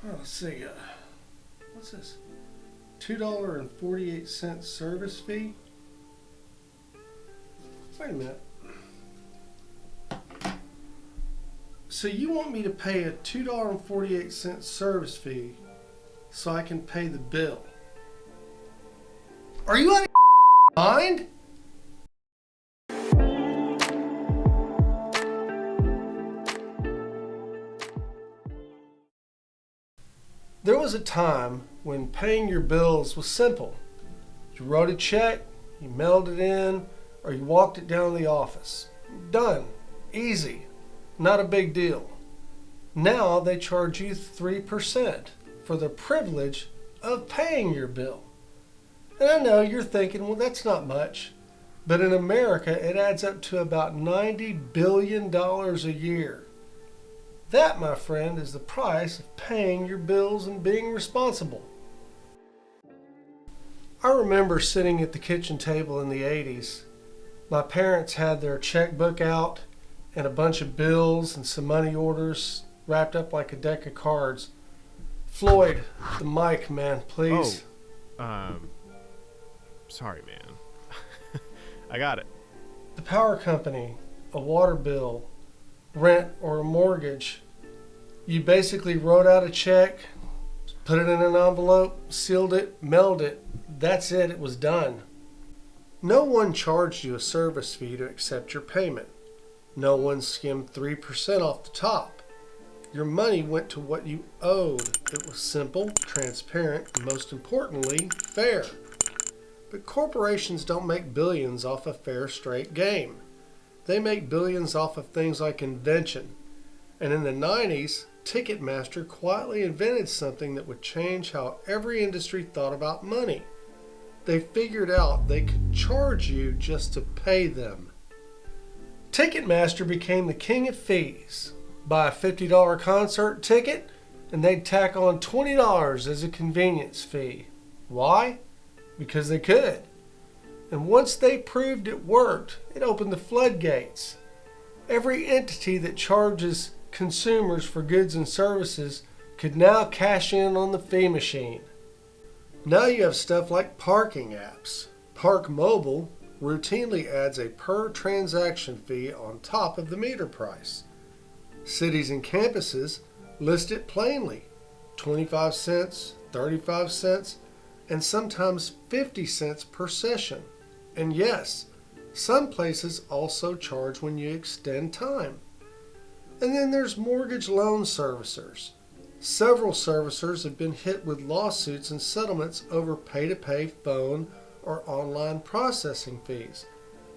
Oh, let's see. What's this? $2.48 service fee? Wait a minute. So you want me to pay a $2.48 service fee so I can pay the bill? Are you out of your mind? There was a time when paying your bills was simple. You wrote a check, you mailed it in, or you walked it down to the office. Done. Easy. Not a big deal. Now they charge you 3% for the privilege of paying your bill. And I know you're thinking, well, that's not much. But in America, it adds up to about $90 billion a year. That, my friend, is the price of paying your bills and being responsible. I remember sitting at the kitchen table in the 80s. My parents had their checkbook out and a bunch of bills and some money orders wrapped up like a deck of cards. Floyd, the mic, man, please. Sorry, man. I got it. The power company, a water bill, rent, or a mortgage. You basically wrote out a check, put it in an envelope, sealed it, mailed it. That's it. It was done. No one charged you a service fee to accept your payment. No one skimmed 3% off the top. Your money went to what you owed. It was simple, transparent, and most importantly, fair. But corporations don't make billions off a fair, straight game. They make billions off of things like invention. And in the 90s, Ticketmaster quietly invented something that would change how every industry thought about money. They figured out they could charge you just to pay them. Ticketmaster became the king of fees. Buy a $50 concert ticket, and they'd tack on $20 as a convenience fee. Why? Because they could. And once they proved it worked, it opened the floodgates. Every entity that charges consumers for goods and services could now cash in on the fee machine. Now you have stuff like parking apps. Park Mobile routinely adds a per transaction fee on top of the meter price. Cities and campuses list it plainly, 25 cents, 35 cents, and sometimes 50 cents per session. And yes, some places also charge when you extend time. And then there's mortgage loan servicers. Several servicers have been hit with lawsuits and settlements over pay-to-pay phone or online processing fees,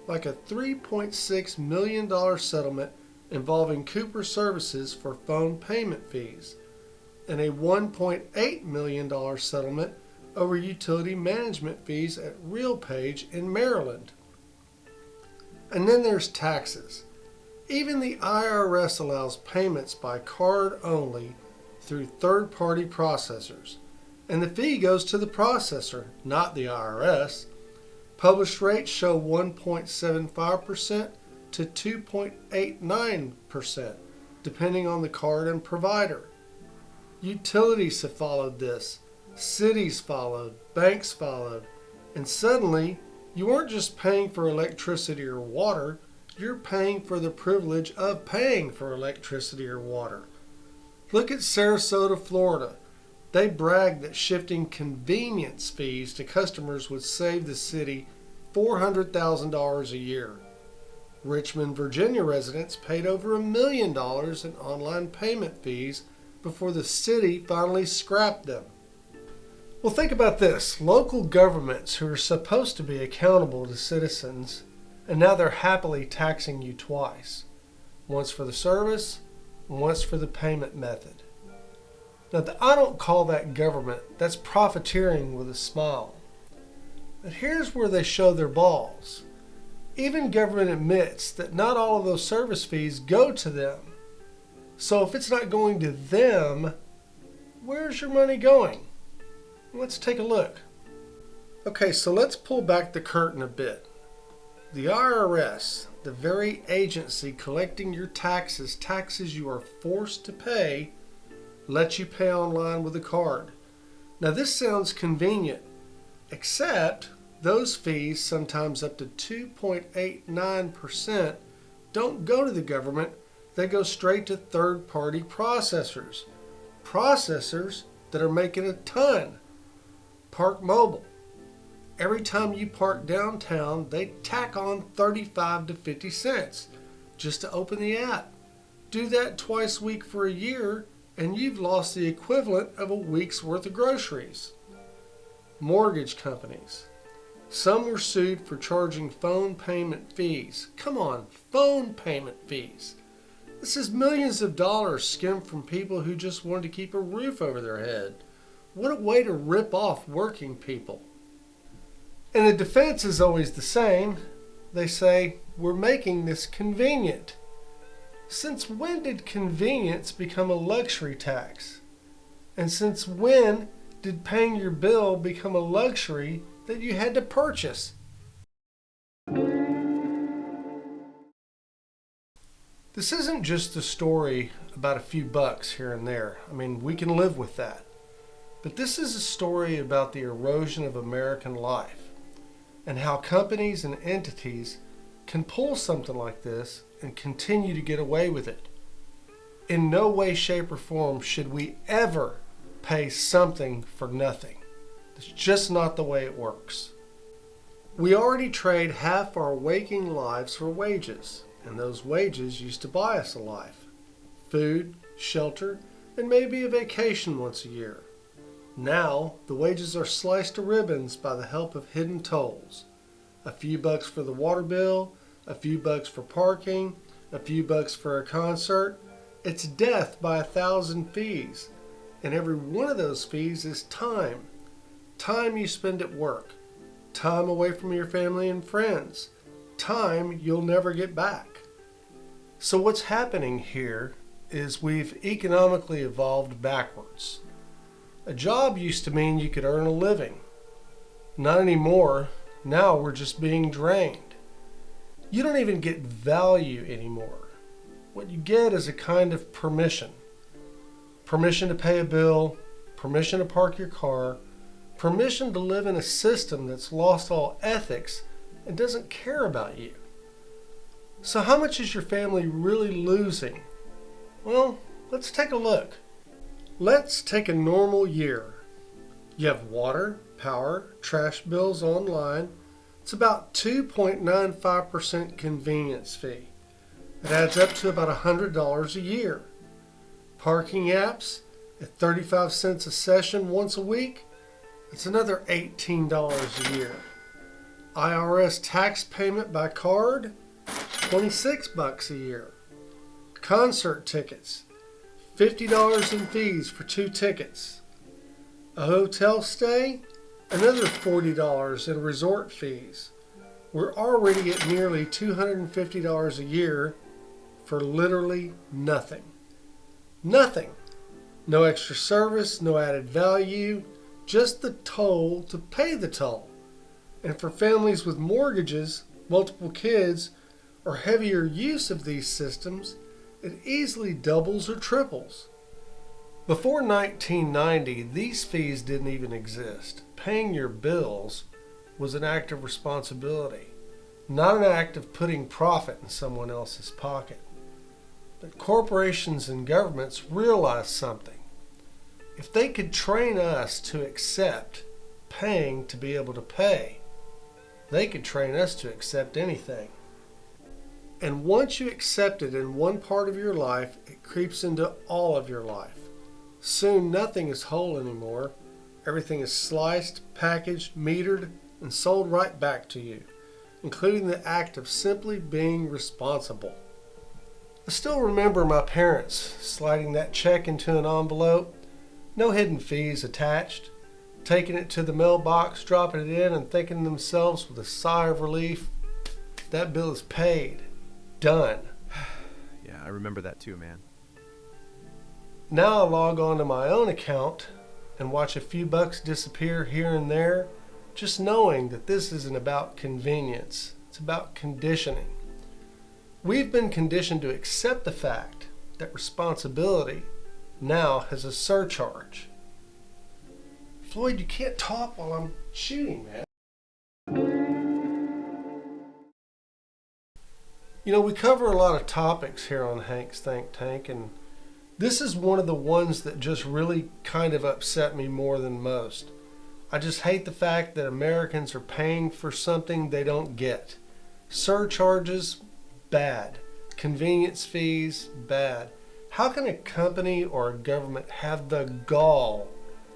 like a $3.6 million settlement involving Cooper Services for phone payment fees, and a $1.8 million settlement over utility management fees at RealPage in Maryland. And then there's taxes. Even the IRS allows payments by card only through third-party processors, and the fee goes to the processor, not the IRS. Published rates show 1.75% to 2.89%, depending on the card and provider. Utilities have followed this. Cities followed, banks followed, and suddenly you weren't just paying for electricity or water, you're paying for the privilege of paying for electricity or water. Look at Sarasota, Florida. They brag that shifting convenience fees to customers would save the city $400,000 a year. Richmond, Virginia residents paid over $1 million in online payment fees before the city finally scrapped them. Well, think about this. Local governments who are supposed to be accountable to citizens, and now they're happily taxing you twice. Once for the service, and once for the payment method. Now, I don't call that government. That's profiteering with a smile. But here's where they show their balls. Even government admits that not all of those service fees go to them. So if it's not going to them, where's your money going? Let's take a look. Okay, so let's pull back the curtain a bit. The IRS, the very agency collecting your taxes you are forced to pay, lets you pay online with a card. Now this sounds convenient, except those fees, sometimes up to 2.89%, don't go to the government. They go straight to third-party processors. Processors that are making a ton. Park Mobile. Every time you park downtown, they tack on 35 to 50 cents just to open the app. Do that twice a week for a year, and you've lost the equivalent of a week's worth of groceries. Mortgage companies. Some were sued for charging phone payment fees. Come on, phone payment fees. This is millions of dollars skimmed from people who just wanted to keep a roof over their head. What a way to rip off working people. And the defense is always the same. They say, we're making this convenient. Since when did convenience become a luxury tax? And since when did paying your bill become a luxury that you had to purchase? This isn't just a story about a few bucks here and there. I mean, we can live with that. But this is a story about the erosion of American life and how companies and entities can pull something like this and continue to get away with it. In no way, shape, or form should we ever pay something for nothing. It's just not the way it works. We already trade half our waking lives for wages, and those wages used to buy us a life. Food, shelter, and maybe a vacation once a year. Now, the wages are sliced to ribbons by the help of hidden tolls. A few bucks for the water bill, a few bucks for parking, a few bucks for a concert. It's death by 1,000 fees. And every one of those fees is time. Time you spend at work. Time away from your family and friends. Time you'll never get back. So what's happening here is we've economically evolved backwards. A job used to mean you could earn a living. Not anymore. Now we're just being drained. You don't even get value anymore. What you get is a kind of permission. Permission to pay a bill, permission to park your car, permission to live in a system that's lost all ethics and doesn't care about you. So how much is your family really losing? Well, let's take a look. Let's take a normal year. You have water, power, trash bills online. It's about 2.95% convenience fee. It adds up to about $100 a year. Parking apps at 35 cents a session once a week. It's another $18 a year. IRS tax payment by card, $26 a year. Concert tickets, $50 in fees for 2 tickets. A hotel stay, another $40 in resort fees. We're already at nearly $250 a year for literally nothing. Nothing. No extra service, no added value, just the toll to pay the toll. And for families with mortgages, multiple kids, or heavier use of these systems, it easily doubles or triples. Before 1990, these fees didn't even exist. Paying your bills was an act of responsibility, not an act of putting profit in someone else's pocket. But corporations and governments realized something. If they could train us to accept paying to be able to pay, they could train us to accept anything. And once you accept it in one part of your life, it creeps into all of your life. Soon nothing is whole anymore. Everything is sliced, packaged, metered, and sold right back to you, including the act of simply being responsible. I still remember my parents sliding that check into an envelope, no hidden fees attached, taking it to the mailbox, dropping it in, and thinking to themselves with a sigh of relief, that bill is paid. Done. Yeah, I remember that too, man. Now I log on to my own account and watch a few bucks disappear here and there, just knowing that this isn't about convenience. It's about conditioning. We've been conditioned to accept the fact that responsibility now has a surcharge. Floyd, you can't talk while I'm shooting, man. You know, we cover a lot of topics here on Hank's Think Tank, and this is one of the ones that just really kind of upset me more than most. I just hate the fact that Americans are paying for something they don't get. Surcharges, bad. Convenience fees, bad. How can a company or a government have the gall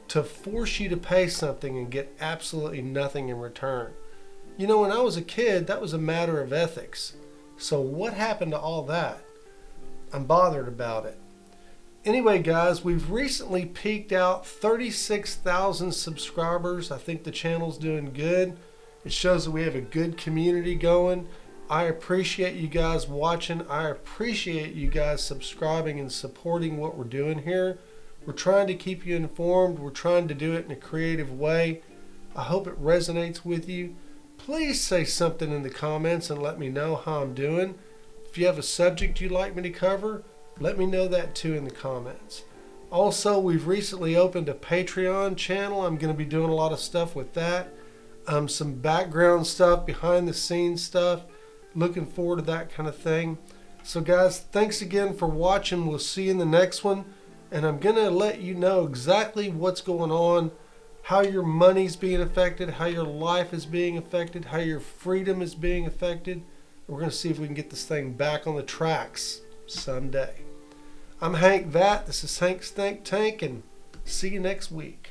to force you to pay something and get absolutely nothing in return? You know, when I was a kid, that was a matter of ethics. So what happened to all that? I'm bothered about it. Anyway, guys, we've recently peaked out 36,000 subscribers. I think the channel's doing good. It shows that we have a good community going. I appreciate you guys watching. I appreciate you guys subscribing and supporting what we're doing here. We're trying to keep you informed. We're trying to do it in a creative way. I hope it resonates with you. Please say something in the comments and let me know how I'm doing. If you have a subject you'd like me to cover, let me know that too in the comments. Also, we've recently opened a Patreon channel. I'm going to be doing a lot of stuff with that. Some background stuff, behind the scenes stuff. Looking forward to that kind of thing. So guys, thanks again for watching. We'll see you in the next one. And I'm going to let you know exactly what's going on, how your money's being affected, how your life is being affected, how your freedom is being affected. We're going to see if we can get this thing back on the tracks someday. I'm Hank Vatt. This is Hank's Think Tank, and see you next week.